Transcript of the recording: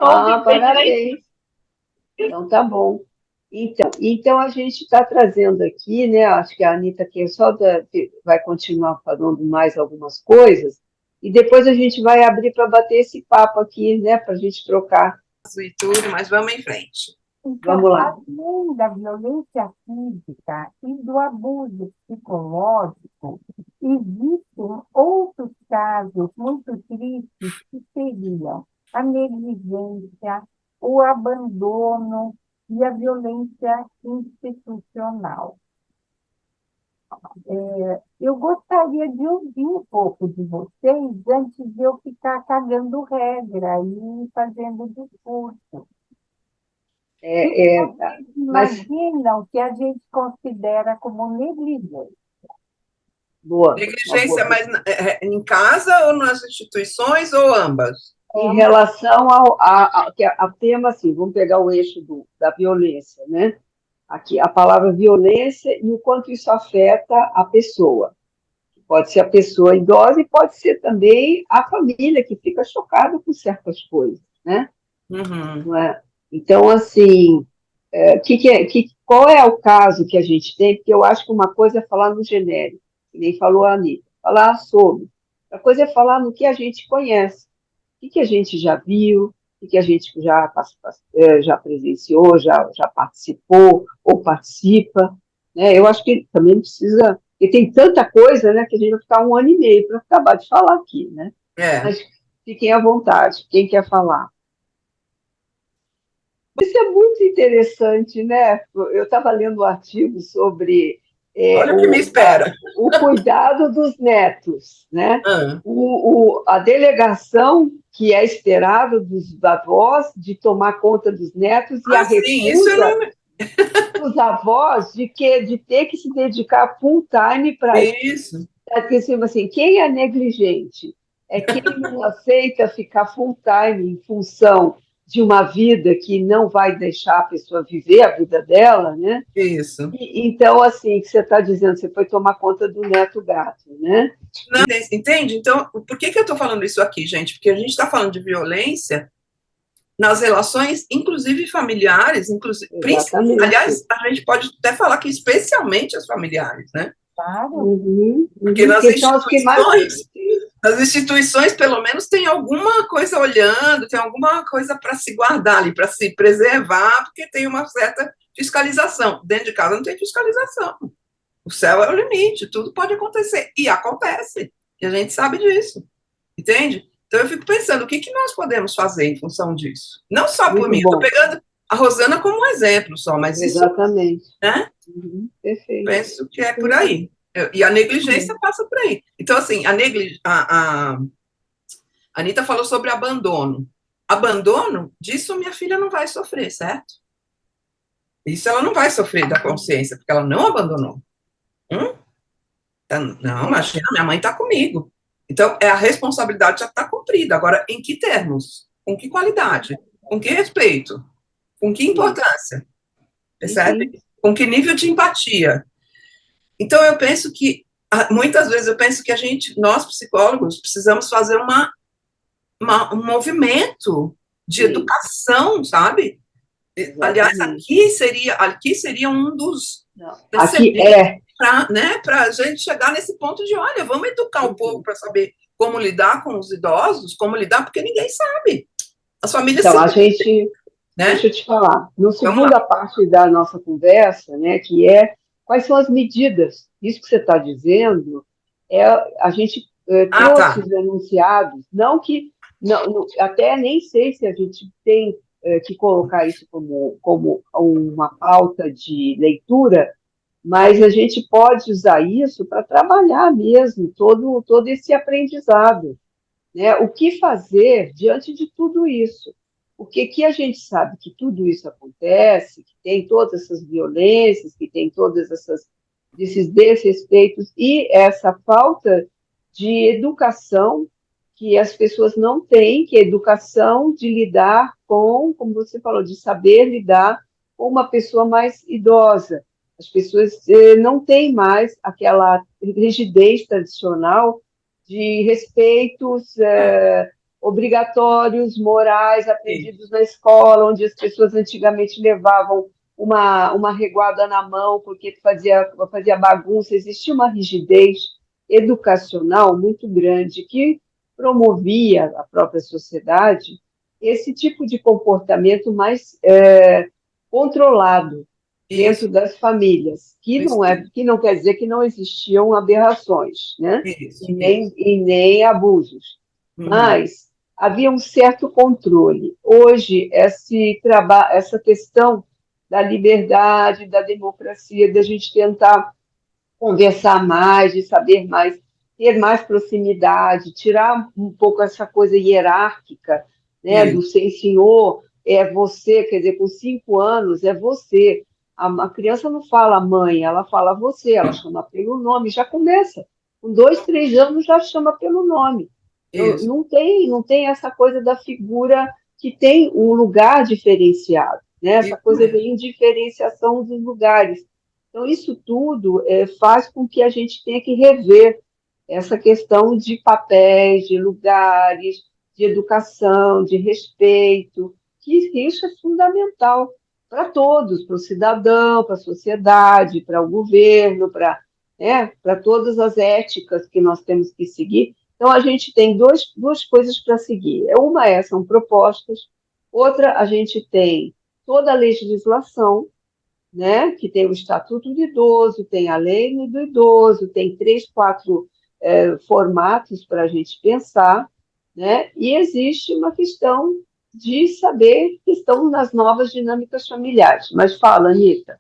Ah, parabéns. Então, tá bom. Então a gente está trazendo aqui, né? Acho que a Anita aqui vai continuar falando mais algumas coisas, e depois a gente vai abrir para bater esse papo aqui, né? Para a gente trocar. E tudo, mas vamos em frente. Então, Vamos lá. além da violência física e do abuso psicológico, existem outros casos muito tristes que seriam a negligência, o abandono e a violência institucional. Eu gostaria de ouvir um pouco de vocês antes de eu ficar cagando regra e fazendo discurso. Tá. Vocês imaginam que a gente considera como negligência? Boa. Negligência, mas em casa ou nas instituições ou ambas? Em relação ao tema, assim, vamos pegar o eixo da violência, né? Aqui, a palavra violência e o quanto isso afeta a pessoa. Pode ser a pessoa idosa e pode ser também a família que fica chocada com certas coisas, né? Uhum. Não é? Então, assim, qual é o caso que a gente tem? Porque eu acho que uma coisa é falar no genérico, que nem falou a Anitta, falar sobre. Outra coisa é falar no que a gente conhece, o que a gente já viu, o que a gente já presenciou, já participou ou participa, né? Eu acho que também precisa, e tem tanta coisa, né, que a gente vai ficar 1 ano e meio para acabar de falar aqui, né? É. Mas fiquem à vontade, quem quer falar. Isso é muito interessante, né? Eu estava lendo um artigo sobre Olha o que me espera. o cuidado dos netos, né? Ah. A delegação que é esperada dos avós de tomar conta dos netos e a Sim, isso eu recusa não... dos avós de ter que se dedicar full time para Isso. assim, quem é negligente é quem não aceita ficar full time em função de uma vida que não vai deixar a pessoa viver a vida dela, né? Isso. Então, assim, que você está dizendo, você foi tomar conta do neto gato, né? Não, entende? Então, por que eu estou falando isso aqui, gente? Porque a gente está falando de violência nas relações, inclusive familiares, aliás, a gente pode até falar que especialmente as familiares, né? Claro. Porque nas são as que mais... instituições, pelo menos, tem alguma coisa olhando, tem alguma coisa para se guardar ali, para se preservar, porque tem uma certa fiscalização. Dentro de casa não tem fiscalização. O céu é o limite, tudo pode acontecer. E acontece. E a gente sabe disso. Entende? Então eu fico pensando, o que nós podemos fazer em função disso? Não só por mim, estou pegando a Rosana como um exemplo só, mas exatamente. Isso, né? Perfeito. Penso que é por aí. E a negligência passa por aí. Então, assim, a Anitta falou sobre abandono. Abandono, disso minha filha não vai sofrer, certo? Isso ela não vai sofrer da consciência, porque ela não abandonou. Não, imagina, minha mãe está comigo. Então, a responsabilidade já está cumprida. Agora, em que termos? Com que qualidade? Com que respeito? Com que importância? Percebe? Com que nível de empatia? Então, eu penso que, muitas vezes, eu penso que nós psicólogos, precisamos fazer um movimento de educação, sabe? Exatamente. Aliás, aqui seria um dos... Aqui para a gente chegar nesse ponto de, olha, vamos educar o povo para saber como lidar com os idosos, como lidar, porque ninguém sabe. As famílias então, a gente, né? Deixa eu te falar, na segunda parte da nossa conversa, né, que é quais são as medidas, isso que você está dizendo, a gente trouxe os enunciados, não, até nem sei se a gente tem que colocar isso como uma pauta de leitura, mas a gente pode usar isso para trabalhar mesmo todo esse aprendizado, né? O que fazer diante de tudo isso? Porque que a gente sabe que tudo isso acontece, que tem todas essas violências, que tem todos esses desrespeitos e essa falta de educação que as pessoas não têm, que é a educação de lidar como você falou, de saber lidar com uma pessoa mais idosa. As pessoas não têm mais aquela rigidez tradicional de respeitos obrigatórios, morais, aprendidos na escola, onde as pessoas antigamente levavam uma reguada na mão porque fazia bagunça. Existia uma rigidez educacional muito grande que promovia a própria sociedade esse tipo de comportamento mais controlado dentro das famílias, que não quer dizer que não existiam aberrações, né? E nem abusos, mas havia um certo controle. Hoje, essa questão da liberdade, da democracia, da gente tentar conversar mais, de saber mais, ter mais proximidade, tirar um pouco essa coisa hierárquica, né, do ser senhor, é você, quer dizer, com 5 anos é você. A criança não fala mãe, ela fala você, ela chama pelo nome, já começa. Com 2, 3 anos já chama pelo nome. Não tem essa coisa da figura que tem um lugar diferenciado, né? Essa coisa da indiferenciação dos lugares. Então, isso tudo faz com que a gente tenha que rever essa questão de papéis, de lugares, de educação, de respeito, que isso é fundamental para todos, para o cidadão, para a sociedade, para o governo, para todas as éticas que nós temos que seguir. Então, a gente tem duas coisas para seguir. Uma são propostas, outra, a gente tem toda a legislação, né, que tem o Estatuto do Idoso, tem a Lei do Idoso, tem 3, 4 formatos para a gente pensar, né, e existe uma questão de saber que estão nas novas dinâmicas familiares. Mas fala, Anitta.